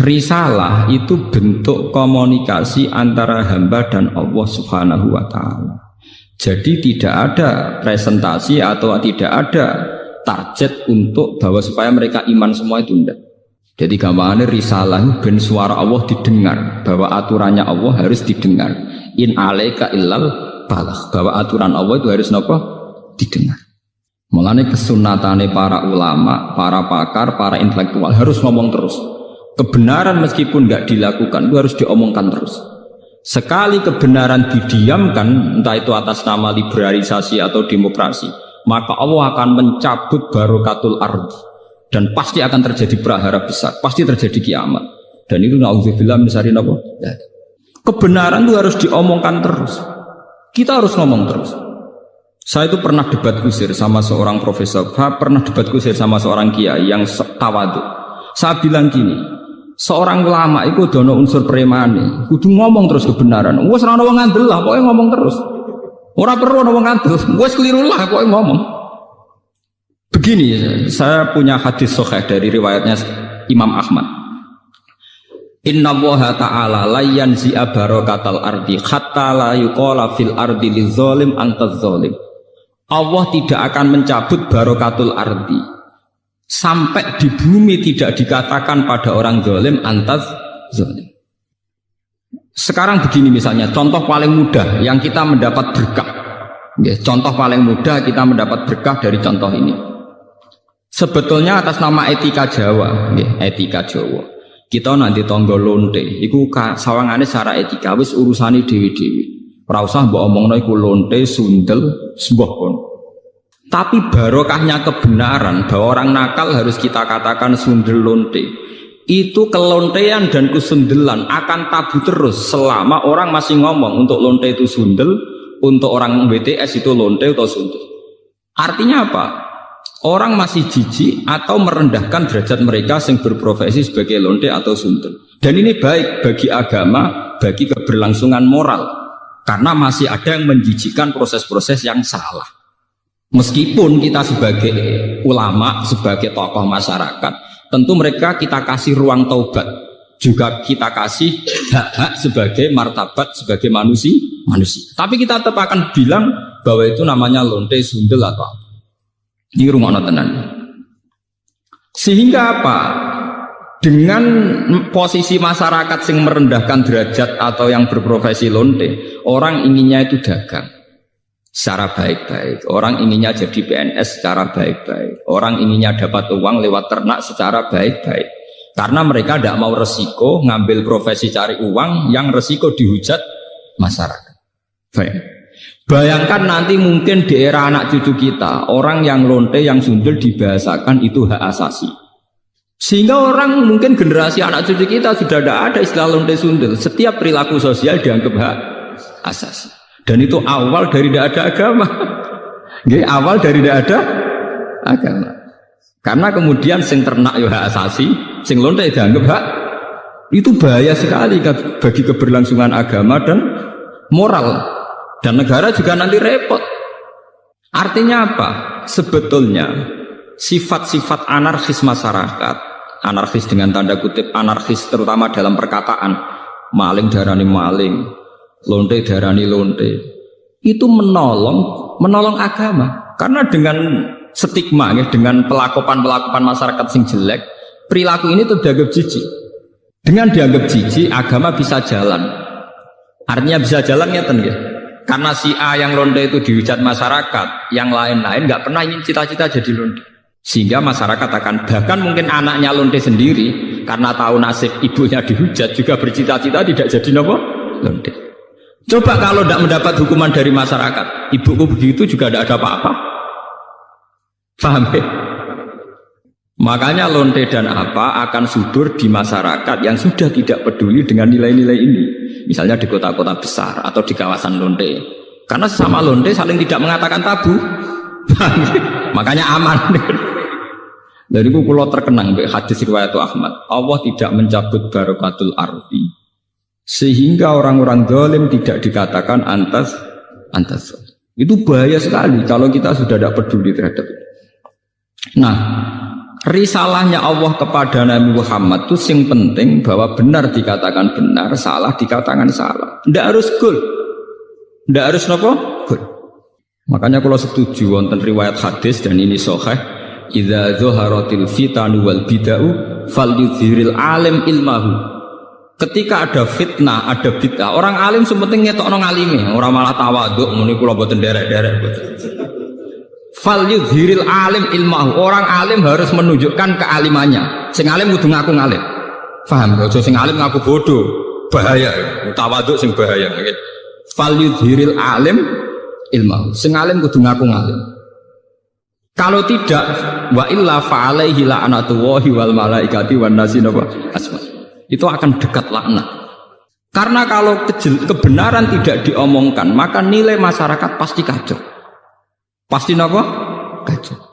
Risalah itu bentuk komunikasi antara hamba dan Allah Subhanahu wa ta'ala. Jadi tidak ada presentasi atau tidak ada target untuk bahwa supaya mereka iman semua itu tidak. Jadi gambarannya risalah ben suara Allah didengar, bahwa aturannya Allah harus didengar. In alaika illal balagh, bahwa aturan Allah itu harus apa? Didengar. Mulane kesunatane para ulama, para pakar, para intelektual harus ngomong terus. Kebenaran meskipun nggak dilakukan itu harus diomongkan terus. Sekali kebenaran didiamkan, entah itu atas nama liberalisasi atau demokrasi, maka Allah akan mencabut barokatul ardi dan pasti akan terjadi prahara besar, pasti terjadi kiamat. Dan itu na'udzubillah min syarri apa? Kebenaran itu harus diomongkan terus. Kita harus ngomong terus. Saya itu pernah debat kusir sama seorang profesor, pernah debat kusir sama seorang kiai yang tawadhu. Saya bilang gini, seorang ulama itu dono unsur premane, kudu ngomong terus kebenaran. Wes ora ono wong ngandel lah, pokoke ngomong terus. Ora perlu ono wong ngandel, wes keliru lah pokoke ngomong. Begini, saya punya hadis sahih dari riwayatnya Imam Ahmad. Inna Allaha ta'ala la yanzi'a barakatal ardi hatta la yuqala fil ardi lizalim antaz zalim. Allah tidak akan mencabut barokatul ardi sampai di bumi tidak dikatakan pada orang zalim antaz zalim. Sekarang begini misalnya, contoh paling mudah yang kita mendapat berkah. Ya, contoh paling mudah kita mendapat berkah dari contoh ini. Sebetulnya atas nama etika Jawa, ya, etika Jawa. Kita nanti tonggo lonte, iku sawangane secara etika wis urusane dewi-dewi. Ora usah mbok omongno iku lonte, sundel, sembah kon. Tapi barokahnya kebenaran bahwa orang nakal harus kita katakan sundel lonte. Itu kelontean dan kesundelan akan tabu terus selama orang masih ngomong untuk lonte itu sundel, untuk orang BTS itu lonte atau sundel. Artinya apa? Orang masih jijik atau merendahkan derajat mereka yang berprofesi sebagai lonte atau sundel. Dan ini baik bagi agama, bagi keberlangsungan moral. Karena masih ada yang menjijikkan proses-proses yang salah. Meskipun kita sebagai ulama, sebagai tokoh masyarakat, tentu mereka kita kasih ruang taubat. Juga kita kasih hak-hak sebagai martabat, sebagai manusia. Tapi kita tetap akan bilang bahwa itu namanya lonte, sundel atau apa. Ini rumah tenan. Sehingga apa? Dengan posisi masyarakat yang merendahkan derajat atau yang berprofesi lonte, orang inginnya itu dagang secara baik-baik. Orang inginnya jadi PNS secara baik-baik. Orang inginnya dapat uang lewat ternak secara baik-baik. Karena mereka tidak mau resiko ngambil profesi cari uang yang resiko dihujat masyarakat. Baik. Bayangkan nanti mungkin di era anak cucu kita, orang yang lonte, yang sundel dibahasakan itu hak asasi. Sehingga orang mungkin generasi anak cucu kita sudah tidak ada istilah lonte sundel. Setiap perilaku sosial dianggap hak asasi. Dan itu awal dari tidak ada agama. Awal dari tidak ada agama. Karena kemudian sing ternak ya hak asasi, sing lonte dianggap hak. Itu bahaya sekali bagi keberlangsungan agama dan moral. Dan negara juga nanti repot. Artinya apa? Sebetulnya sifat-sifat anarkis masyarakat, anarkis dengan tanda kutip anarkis terutama dalam perkataan, maling darani maling, lonte darani lonte, itu menolong agama. Karena dengan stigma, ya, dengan pelakupan masyarakat sing jelek, perilaku ini tuh dianggap jijik. Dengan dianggap jijik, agama bisa jalan. Artinya bisa jalan ya, karena si A yang lonte itu dihujat masyarakat, yang lain-lain nggak pernah ingin cita-cita jadi lonte. Sehingga masyarakat akan, bahkan mungkin anaknya lonte sendiri, karena tahu nasib ibunya dihujat, juga bercita-cita tidak jadi lonte. Coba kalau tidak mendapat hukuman dari masyarakat, ibuku begitu juga tidak ada apa-apa. Paham ya? Makanya lonte dan apa akan subur di masyarakat yang sudah tidak peduli dengan nilai-nilai ini. Misalnya di kota-kota besar atau di kawasan lonte. Karena sesama lonte saling tidak mengatakan tabu. Makanya aman. Dari itu kalau terkenang hadis riwayat Ahmad, Allah tidak mencabut barokatul ardi sehingga orang-orang zalim tidak dikatakan antas. Itu bahaya sekali kalau kita sudah tidak peduli terhadap itu. Nah, risalahnya Allah kepada Nabi Muhammad itu sing penting bahwa benar dikatakan benar, salah dikatakan salah. Tidak harus gol, tidak harus nopo gol. Makanya kalau setuju wonten riwayat hadis dan ini sahih, idza dzaharatil fitanu wal bid'ah falyudhiril alim ilmahu. Ketika ada fitnah, ada bid'ah, orang alim sementing ngetokno ngalime, orang malah tawaduk muni kula mboten derek-derek. Falyudhiril alim ilmahu. Orang alim harus menunjukkan kealimannya. Sing alim kudu ngaku ngalim. Paham? Aja sing alim ngaku bodoh. Bahaya. Tawaduk sing bahaya. Falyudhiril alim ilmahu. Sing alim kudu ngaku ngalim. Kalau tidak, wa illa fa'alaihi la'natullahi wal malaikati wan nasi asma. Itu akan dekat laknat. Karena kalau kebenaran tidak diomongkan, maka nilai masyarakat pasti kacau. Pasti napa? Kacau.